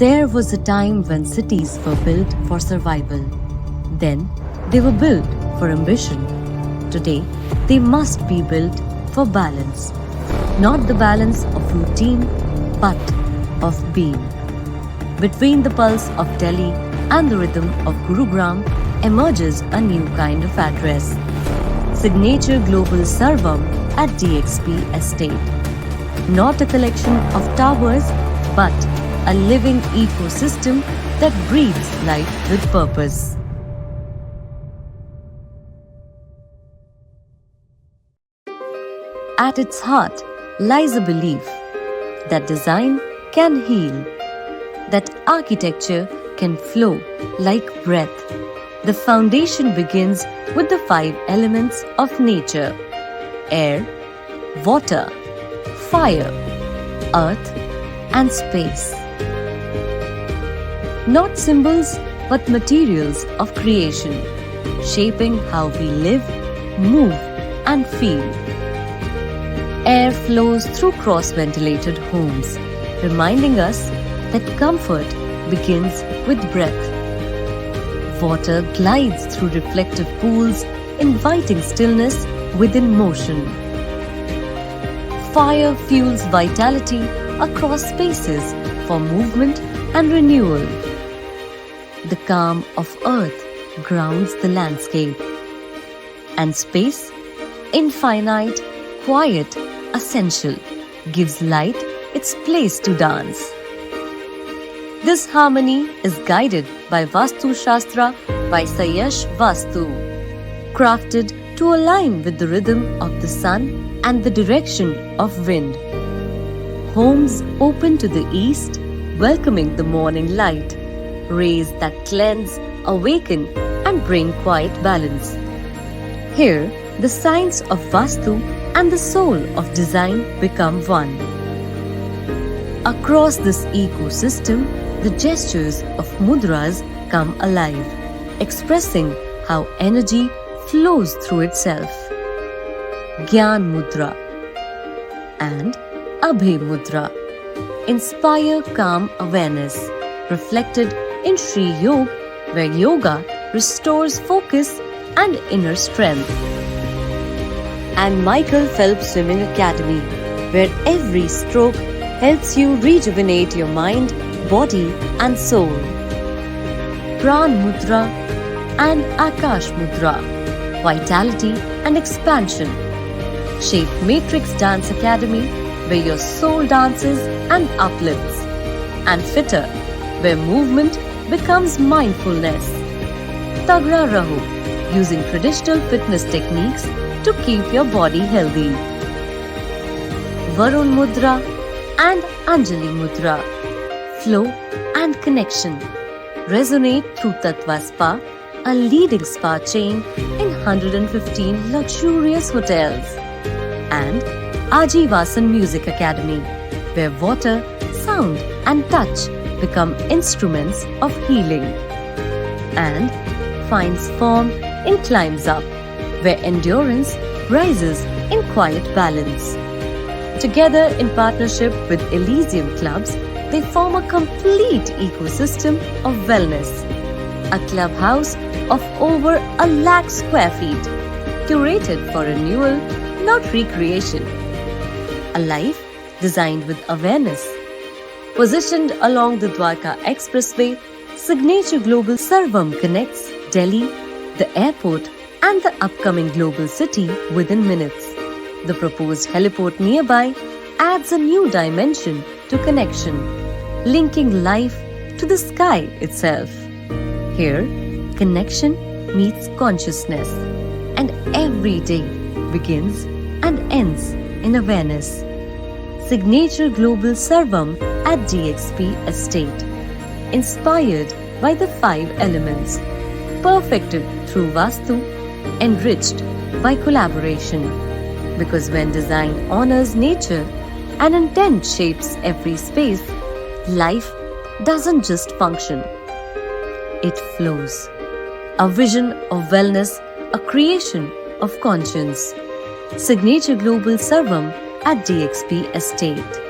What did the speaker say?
There was a time when cities were built for survival. Then they were built for ambition. Today, they must be built for balance. Not the balance of routine, but of being. Between the pulse of Delhi and the rhythm of Gurugram emerges a new kind of address. Signature Global Sarvam at DXP Estate. Not a collection of towers, but a living ecosystem that breathes life with purpose. At its heart lies a belief that design can heal, that architecture can flow like breath. The foundation begins with the 5 elements of nature: air, water, fire, earth, and space. Not symbols, but materials of creation, shaping how we live, move, and feel. Air flows through cross-ventilated homes, reminding us that comfort begins with breath. Water glides through reflective pools, inviting stillness within motion. Fire fuels vitality across spaces for movement and renewal. The calm of earth grounds the landscape. And space, infinite, quiet, essential, gives light its place to dance. This harmony is guided by Vastu Shastra by Sayash Vastu, crafted to align with the rhythm of the sun and the direction of wind. Homes open to the east, welcoming the morning light, rays that cleanse, awaken, and bring quiet balance. Here, the science of Vastu and the soul of design become one. Across this ecosystem, the gestures of mudras come alive, expressing how energy flows through itself. Gyan Mudra and Abhay Mudra inspire calm awareness, reflected in Sri Yoga, where yoga restores focus and inner strength. And Michael Phelps Swimming Academy, where every stroke helps you rejuvenate your mind, body, and soul. Pran Mudra and Akash Mudra, vitality and expansion. Shape Matrix Dance Academy, where your soul dances and uplifts. And Fitter, where movement becomes mindfulness. Tagra Raho, using traditional fitness techniques to keep your body healthy. Varun Mudra and Anjali Mudra, flow and connection. Resonate through Tattva Spa, a leading spa chain in 115 luxurious hotels. And Ajivasan Music Academy, where water, sound, and touch become instruments of healing. And finds form in Climbs Up, where endurance rises in quiet balance. Together in partnership with Elysium Clubs, they form a complete ecosystem of wellness. A clubhouse of over 1 lakh square feet, curated for renewal, not recreation. A life designed with awareness. Positioned along the Dwarka Expressway, Signature Global Sarvam connects Delhi, the airport, and the upcoming global city within minutes. The proposed heliport nearby adds a new dimension to connection, linking life to the sky itself. Here, connection meets consciousness, and every day begins and ends in awareness. Signature Global Sarvam at DXP Estate, inspired by the 5 elements, perfected through Vastu, enriched by collaboration. Because when design honors nature and intent shapes every space, life doesn't just function, it flows. A vision of wellness, a creation of conscience. Signature Global Sarvam at DXP Estate.